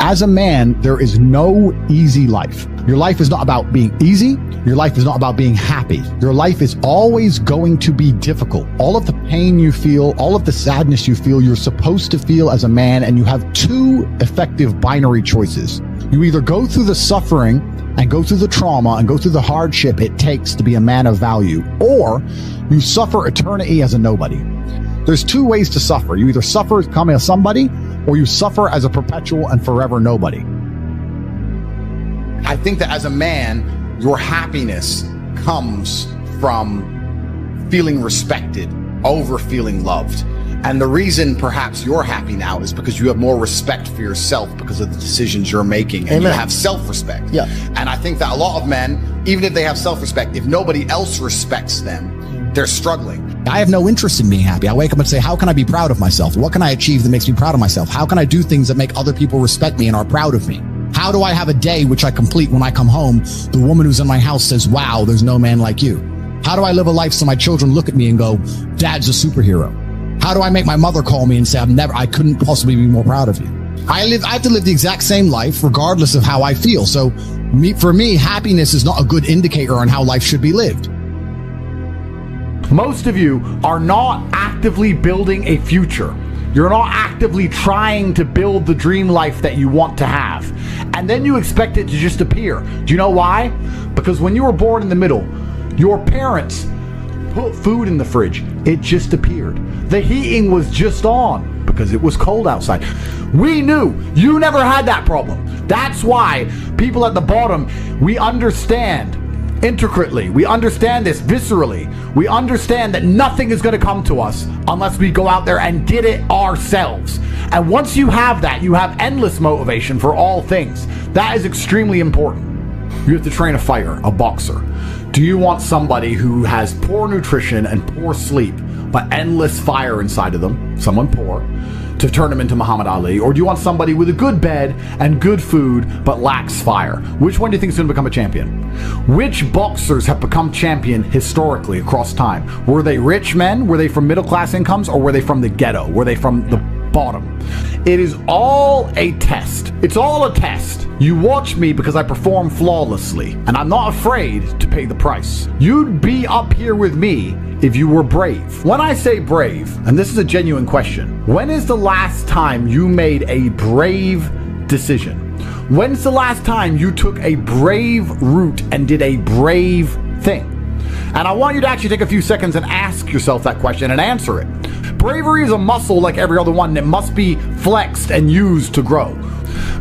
as a man, there is no easy life. Your life is not about being easy. Your life is not about being happy. Your life is always going to be difficult. All of the pain you feel, all of the sadness you feel, you're supposed to feel as a man, and you have two effective binary choices. You either go through the suffering and go through the trauma and go through the hardship it takes to be a man of value, or you suffer eternity as a nobody. There's two ways to suffer. You either suffer as becoming a somebody, or you suffer as a perpetual and forever nobody. I think that as a man, your happiness comes from feeling respected over feeling loved. And the reason perhaps you're happy now is because you have more respect for yourself because of the decisions you're making, and you have self-respect. Yeah. And I think that a lot of men, even if they have self-respect, if nobody else respects them, they're struggling. I have no interest in being happy. I wake up and say, how can I be proud of myself? What can I achieve that makes me proud of myself? How can I do things that make other people respect me and are proud of me? How do I have a day which I complete when I come home? The woman who's in my house says, wow, there's no man like you. How do I live a life so my children look at me and go, Dad's a superhero? How do I make my mother call me and say, I couldn't possibly be more proud of you? I have to live the exact same life regardless of how I feel. So for me, happiness is not a good indicator on how life should be lived. Most of you are not actively building a future. You're not actively trying to build the dream life that you want to have. And then you expect it to just appear. Do you know why? Because when you were born in the middle, your parents put food in the fridge. It just appeared. The heating was just on because it was cold outside. We knew you never had that problem. That's why people at the bottom, we understand intricately. We understand this viscerally. We understand that nothing is going to come to us unless we go out there and get it ourselves. And once you have that, you have endless motivation for all things. That is extremely important. You have to train a fighter, a boxer. Do you want somebody who has poor nutrition and poor sleep, but endless fire inside of them, someone poor, to turn them into Muhammad Ali? Or do you want somebody with a good bed and good food, but lacks fire? Which one do you think is going to become a champion? Which boxers have become champion historically across time? Were they rich men? Were they from middle class incomes? Or were they from the ghetto? Were they from the bottom? It is all a test. It's all a test. You watch me because I perform flawlessly, and I'm not afraid to pay the price. You'd be up here with me if you were brave. When I say brave, and this is a genuine question, when is the last time you made a brave decision? When's the last time you took a brave route and did a brave thing? And I want you to actually take a few seconds and ask yourself that question and answer it. Bravery is a muscle like every other one that must be flexed and used to grow.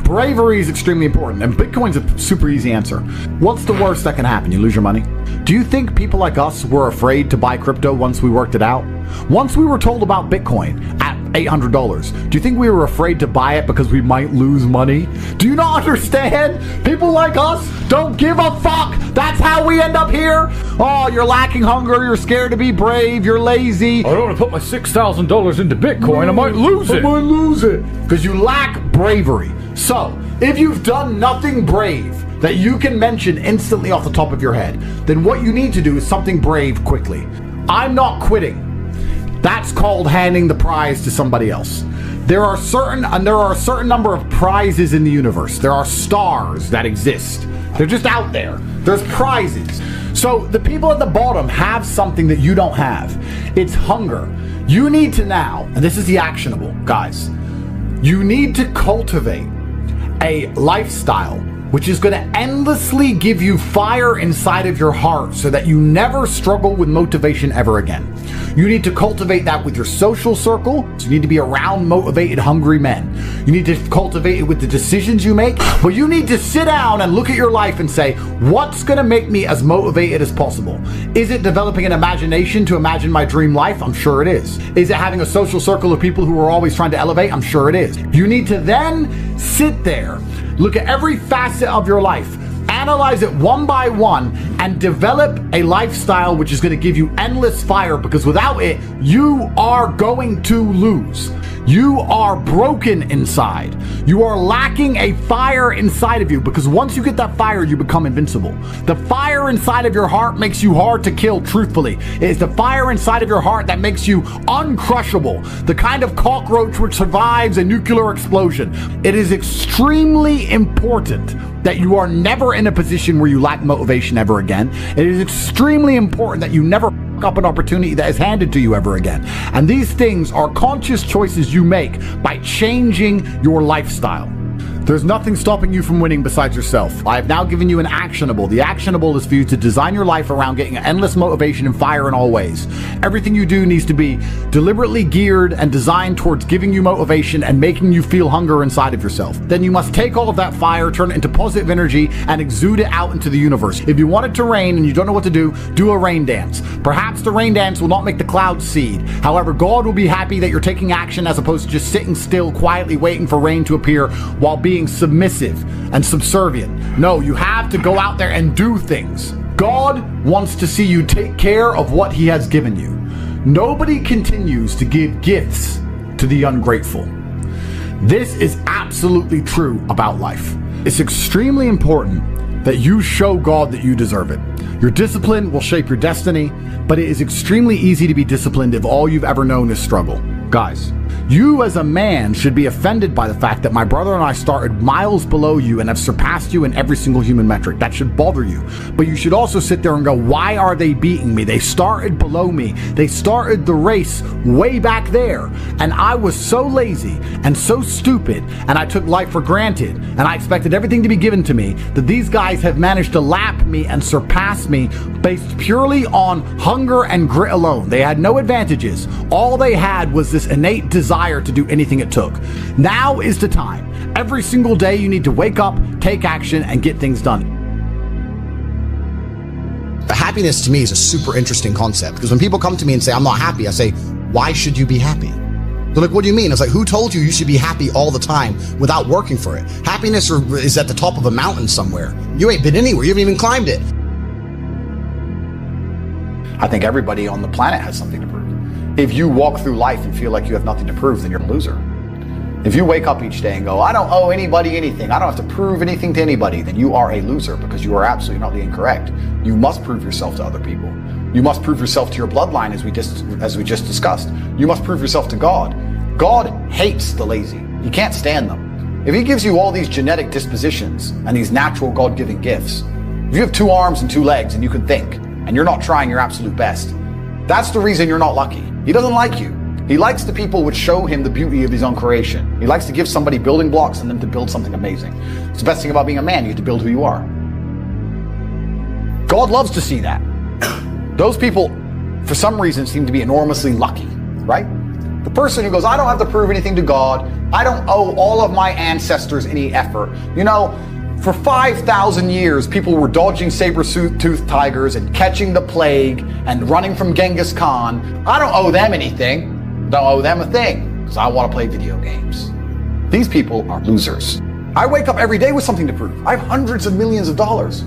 Bravery is extremely important, and Bitcoin's a super easy answer. What's the worst that can happen? You lose your money? Do you think people like us were afraid to buy crypto once we worked it out? Once we were told about Bitcoin at $800, do you think we were afraid to buy it because we might lose money? Do you not understand? People like us don't give a fuck. That's how we end up here. Oh, you're lacking hunger. You're scared to be brave. You're lazy. I don't want to put my $6,000 into Bitcoin. I might lose it. Because you lack bravery. So, if you've done nothing brave that you can mention instantly off the top of your head, then what you need to do is something brave quickly. I'm not quitting. That's called handing the prize to somebody else. There are a certain number of prizes in the universe. There are stars that exist. They're just out there. There's prizes. So the people at the bottom have something that you don't have. It's hunger. You need to now, and this is the actionable, guys, you need to cultivate a lifestyle which is going to endlessly give you fire inside of your heart so that you never struggle with motivation ever again. You need to cultivate that with your social circle. So you need to be around motivated, hungry men. You need to cultivate it with the decisions you make, but you need to sit down and look at your life and say, what's going to make me as motivated as possible? Is it developing an imagination to imagine my dream life? I'm sure it is. Is it having a social circle of people who are always trying to elevate? I'm sure it is. You need to then sit there, look at every facet of your life, analyze it one by one, and develop a lifestyle which is going to give you endless fire, because without it, you are going to lose. You are broken inside. You are lacking a fire inside of you, because once you get that fire, you become invincible. The fire inside of your heart makes you hard to kill, truthfully. It is the fire inside of your heart that makes you uncrushable, the kind of cockroach which survives a nuclear explosion. It is extremely important that you are never in a position where you lack motivation ever again. It is extremely important that you never up an opportunity that is handed to you ever again. And these things are conscious choices you make by changing your lifestyle. There's nothing stopping you from winning besides yourself. I have now given you an actionable. The actionable is for you to design your life around getting endless motivation and fire in all ways. Everything you do needs to be deliberately geared and designed towards giving you motivation and making you feel hunger inside of yourself. Then you must take all of that fire, turn it into positive energy, and exude it out into the universe. If you want it to rain and you don't know what to do a rain dance. Perhaps the rain dance will not make the clouds seed. However, God will be happy that you're taking action as opposed to just sitting still, quietly waiting for rain to appear while being submissive and subservient. No, you have to go out there and do things. God wants to see you take care of what He has given you. Nobody continues to give gifts to the ungrateful. This is absolutely true about life. It's extremely important that you show God that you deserve it. Your discipline will shape your destiny, but it is extremely easy to be disciplined if all you've ever known is struggle. Guys, you as a man should be offended by the fact that my brother and I started miles below you and have surpassed you in every single human metric. That should bother you. But you should also sit there and go, why are they beating me? They started below me. They started the race way back there. And I was so lazy and so stupid, and I took life for granted, and I expected everything to be given to me, that these guys have managed to lap me and surpass me based purely on hunger and grit alone. They had no advantages. All they had was this innate desire to do anything it took. Now is the time. Every single day you need to wake up, take action, and get things done. Happiness to me is a super interesting concept, because when people come to me and say, I'm not happy, I say, why should you be happy? They're like, what do you mean? It's like, who told you you should be happy all the time without working for it? Happiness is at the top of a mountain somewhere. You ain't been anywhere. You haven't even climbed it. I think everybody on the planet has something to prove. If you walk through life and feel like you have nothing to prove, then you're a loser. If you wake up each day and go, I don't owe anybody anything, I don't have to prove anything to anybody, then you are a loser, because you are absolutely not incorrect. You must prove yourself to other people. You must prove yourself to your bloodline, as we just discussed. You must prove yourself to God. God hates the lazy. He can't stand them. If He gives you all these genetic dispositions and these natural God-given gifts, if you have 2 arms and 2 legs and you can think, and you're not trying your absolute best, that's the reason you're not lucky. He doesn't like you. He likes the people which show Him the beauty of His own creation. He likes to give somebody building blocks and them to build something amazing. It's the best thing about being a man. You get to build who you are. God loves to see that. Those people, for some reason, seem to be enormously lucky, right? The person who goes, I don't have to prove anything to God. I don't owe all of my ancestors any effort. You know, for 5,000 years, people were dodging saber-toothed tigers and catching the plague and running from Genghis Khan. I don't owe them anything. Don't owe them a thing, because I want to play video games. These people are losers. I wake up every day with something to prove. I have hundreds of millions of dollars.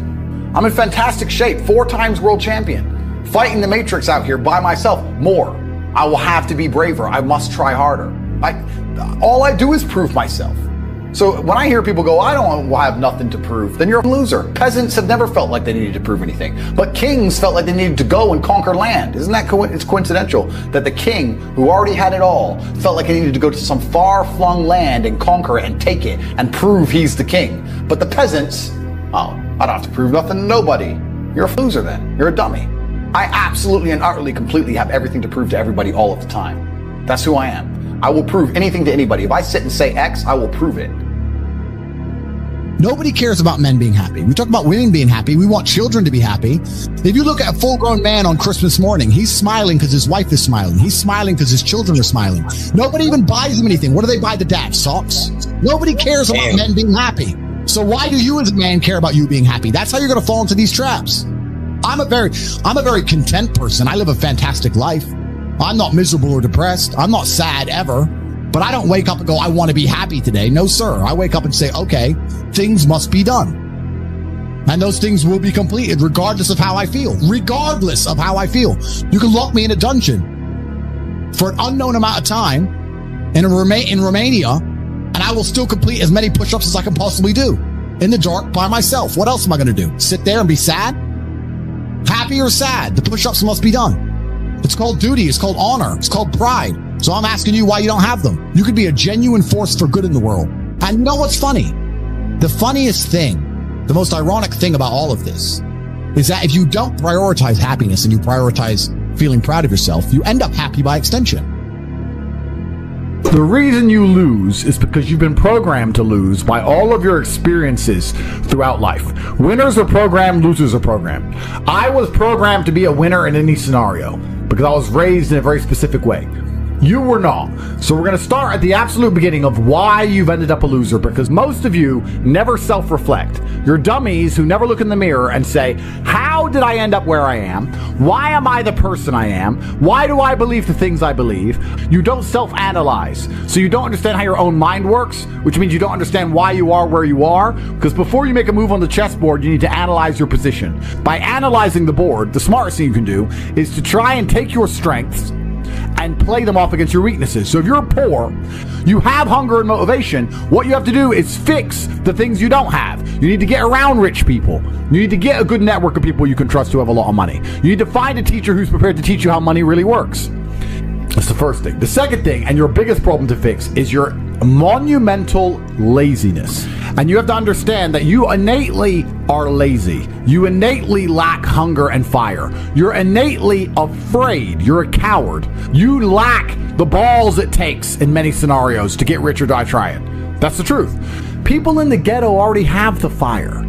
I'm in fantastic shape, 4 times world champion, fighting the Matrix out here by myself. More. I will have to be braver. I must try harder. All I do is prove myself. So when I hear people go, I don't have nothing to prove, then you're a loser. Peasants have never felt like they needed to prove anything, but kings felt like they needed to go and conquer land. Isn't that it's coincidental that the king, who already had it all, felt like he needed to go to some far-flung land and conquer it and take it and prove he's the king. But the peasants, oh, I don't have to prove nothing to nobody. You're a loser then. You're a dummy. I absolutely and utterly, completely have everything to prove to everybody all of the time. That's who I am. I will prove anything to anybody. If I sit and say X, I will prove it. Nobody cares about men being happy. We talk about women being happy. We want children to be happy. If you look at a full-grown man on Christmas morning, he's smiling because his wife is smiling. He's smiling because his children are smiling. Nobody even buys him anything. What do they buy the dad? Socks? Nobody cares about men being happy. So why do you as a man care about you being happy? That's how you're going to fall into these traps. I'm a very content person. I live a fantastic life. I'm not miserable or depressed. I'm not sad ever. But I don't wake up and go, I want to be happy today. No, sir. I wake up and say, okay, things must be done. And those things will be completed regardless of how I feel. Regardless of how I feel. You can lock me in a dungeon for an unknown amount of time, in Romania, and I will still complete as many push-ups as I can possibly do in the dark by myself. What else am I going to do? Sit there and be sad? Happy or sad? The push-ups must be done. It's called duty. It's called honor. It's called pride. So I'm asking you why you don't have them. You could be a genuine force for good in the world. And you know what's funny? The funniest thing, the most ironic thing about all of this is that if you don't prioritize happiness and you prioritize feeling proud of yourself, you end up happy by extension. The reason you lose is because you've been programmed to lose by all of your experiences throughout life. Winners are programmed, losers are programmed. I was programmed to be a winner in any scenario because I was raised in a very specific way. You were not. So we're going to start at the absolute beginning of why you've ended up a loser, because most of you never self-reflect. You're dummies who never look in the mirror and say, how did I end up where I am? Why am I the person I am? Why do I believe the things I believe? You don't self-analyze. So you don't understand how your own mind works, which means you don't understand why you are where you are. Because before you make a move on the chessboard, you need to analyze your position. By analyzing the board, the smartest thing you can do is to try and take your strengths and play them off against your weaknesses. So if you're poor, you have hunger and motivation, what you have to do is fix the things you don't have. You need to get around rich people. You need to get a good network of people you can trust who have a lot of money. You need to find a teacher who's prepared to teach you how money really works. That's the first thing. The second thing, and your biggest problem to fix, is your monumental laziness. And you have to understand that you innately are lazy. You innately lack hunger and fire. You're innately afraid. You're a coward. You lack the balls it takes in many scenarios to get rich or die trying. That's the truth. People in the ghetto already have the fire.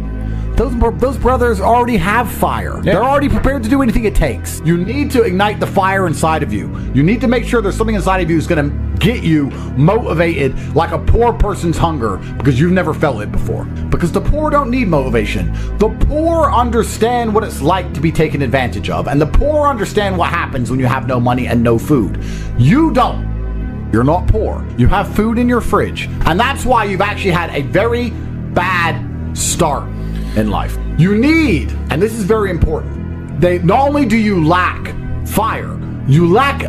Those brothers already have fire. They're already prepared to do anything it takes. You need to ignite the fire inside of you. You need to make sure there's something inside of you that's going to get you motivated like a poor person's hunger, because you've never felt it before. Because the poor don't need motivation. The poor understand what it's like to be taken advantage of, and the poor understand what happens when you have no money and no food. You don't. You're not poor. You have food in your fridge, and that's why you've actually had a very bad start in life. You need, and this is very important, not only do you lack fire, you lack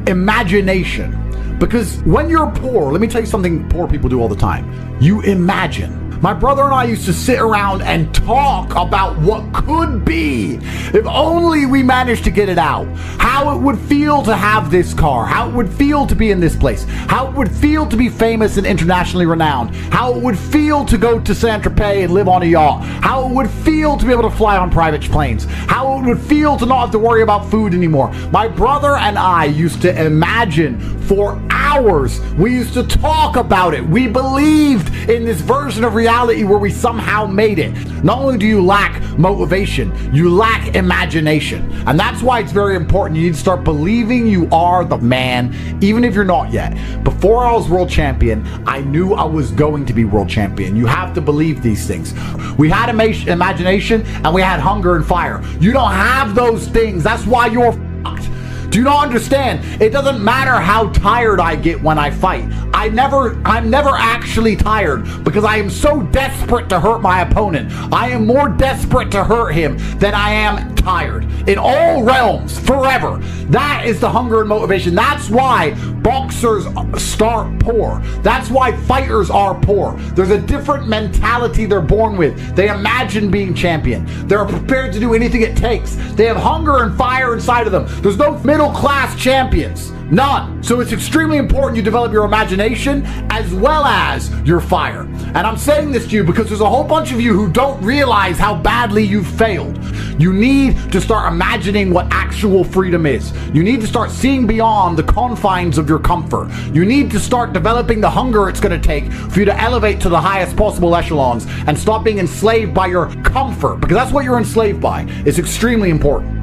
imagination. Because when you're poor, let me tell you something poor people do all the time. You imagine. My brother and I used to sit around and talk about what could be if only we managed to get it out. How it would feel to have this car. How it would feel to be in this place. How it would feel to be famous and internationally renowned. How it would feel to go to Saint-Tropez and live on a yacht. How it would feel to be able to fly on private planes. How it would feel to not have to worry about food anymore. My brother and I used to imagine for hours. We used to talk about it. We believed in this version of reality where we somehow made it. Not only do you lack motivation, you lack imagination. And that's why it's very important. You need to start believing you are the man, even if you're not yet. Before I was world champion, I knew I was going to be world champion. You have to believe these things. We had imagination and we had hunger and fire. You don't have those things. That's why you're fucked. Do you not understand? It doesn't matter how tired I get when I fight. I'm never actually tired because I am so desperate to hurt my opponent. I am more desperate to hurt him than I am tired. In all realms, forever. That is the hunger and motivation. That's why boxers start poor. That's why fighters are poor. There's a different mentality they're born with. They imagine being champion. They're prepared to do anything it takes. They have hunger and fire inside of them. There's no middle-class champions. None. So it's extremely important you develop your imagination as well as your fire. And I'm saying this to you because there's a whole bunch of you who don't realize how badly you've failed. You need to start imagining what actual freedom is. You need to start seeing beyond the confines of your comfort. You need to start developing the hunger it's going to take for you to elevate to the highest possible echelons and stop being enslaved by your comfort, because that's what you're enslaved by. It's extremely important.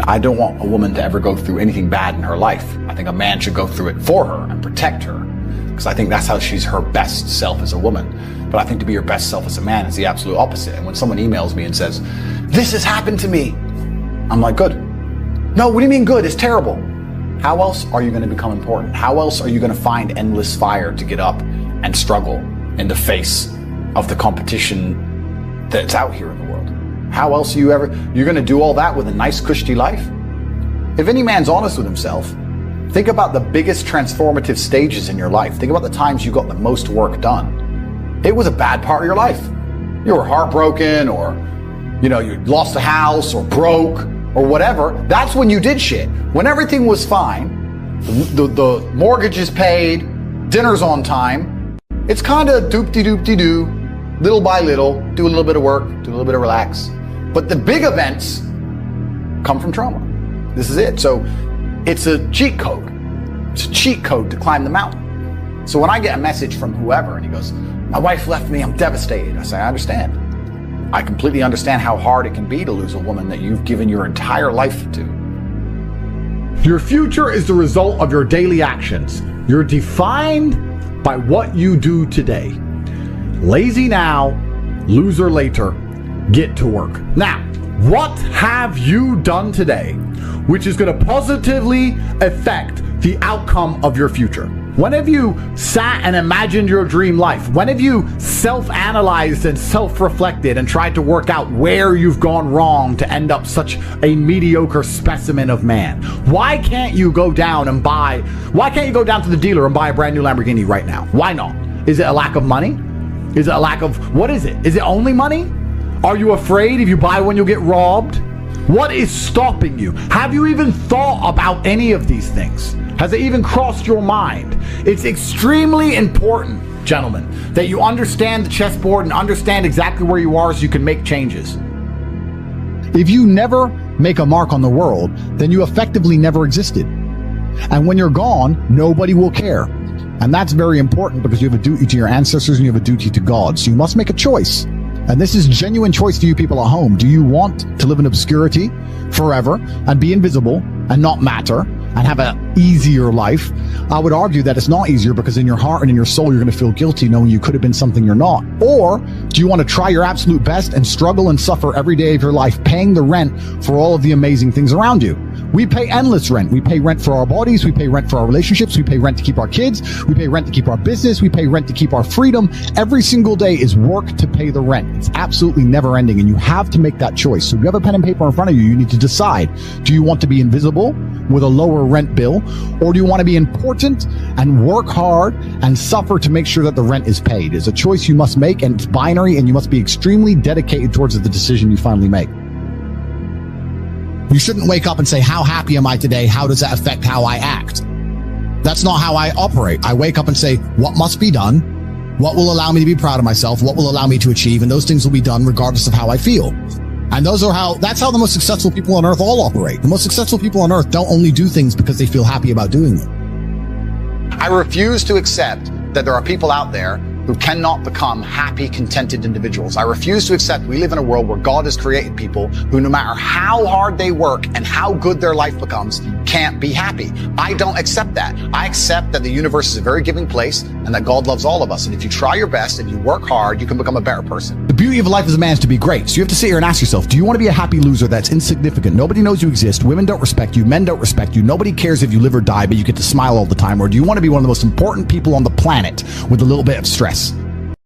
I don't want a woman to ever go through anything bad in her life. I think a man should go through it for her and protect her, because I think that's how she's her best self as a woman. But I think to be your best self as a man is the absolute opposite. And when someone emails me and says, "This has happened to me," I'm like, good. No, what do you mean good? It's terrible. How else are you going to become important? How else are you going to find endless fire to get up and struggle in the face of the competition that's out here in the world? How else you're going to do all that with a nice, cushy life? If any man's honest with himself, Think about the biggest transformative stages in your life. Think about the times you got the most work done. It was a bad part of your life. You were heartbroken, or you lost a house, or broke, or whatever. That's when you did shit. When everything was fine, the mortgage is paid, dinner's on time, it's kind of doop-de-doop-de-doo, little by little, do a little bit of work, do a little bit of relax. But the big events come from trauma. This is it. So it's a cheat code. It's a cheat code to climb the mountain. So when I get a message from whoever and he goes, my wife left me, I'm devastated. I say, I understand. I completely understand how hard it can be to lose a woman that you've given your entire life to. Your future is the result of your daily actions. You're defined by what you do today. Lazy now, loser later. Get to work. Now, what have you done today which is going to positively affect the outcome of your future? When have you sat and imagined your dream life? When have you self-analyzed and self-reflected and tried to work out where you've gone wrong to end up such a mediocre specimen of man? Why can't you go down to the dealer and buy a brand new Lamborghini right now? Why not? Is it a lack of money? Is it a lack of, what is it? Is it only money? Are you afraid if you buy one you'll get robbed? What is stopping you? Have you even thought about any of these things? Has it even crossed your mind? It's extremely important, gentlemen, that you understand the chessboard and understand exactly where you are so you can make changes. If you never make a mark on the world, then you effectively never existed. And when you're gone, nobody will care. And that's very important because you have a duty to your ancestors and you have a duty to God. So you must make a choice. And this is genuine choice for you people at home. Do you want to live in obscurity forever and be invisible and not matter and have an easier life? I would argue that it's not easier because in your heart and in your soul, you're going to feel guilty knowing you could have been something you're not. Or do you want to try your absolute best and struggle and suffer every day of your life paying the rent for all of the amazing things around you? We pay endless rent. We pay rent for our bodies. We pay rent for our relationships. We pay rent to keep our kids. We pay rent to keep our business. We pay rent to keep our freedom. Every single day is work to pay the rent. It's absolutely never ending, and you have to make that choice. So if you have a pen and paper in front of you, you need to decide. Do you want to be invisible with a lower rent bill, or do you want to be important and work hard and suffer to make sure that the rent is paid? It's a choice you must make, and it's binary, and you must be extremely dedicated towards the decision you finally make. You shouldn't wake up and say, how happy am I today? How does that affect how I act? That's not how I operate. I wake up and say, what must be done? What will allow me to be proud of myself? What will allow me to achieve? And those things will be done regardless of how I feel. And that's how the most successful people on earth all operate. The most successful people on earth don't only do things because they feel happy about doing them. I refuse to accept that there are people out there who cannot become happy, contented individuals. I refuse to accept we live in a world where God has created people who, no matter how hard they work and how good their life becomes, can't be happy. I don't accept that. I accept that the universe is a very giving place and that God loves all of us. And if you try your best and you work hard, you can become a better person. The beauty of life as a man is to be great. So you have to sit here and ask yourself, do you want to be a happy loser that's insignificant? Nobody knows you exist. Women don't respect you. Men don't respect you. Nobody cares if you live or die, but you get to smile all the time. Or do you want to be one of the most important people on the planet with a little bit of stress?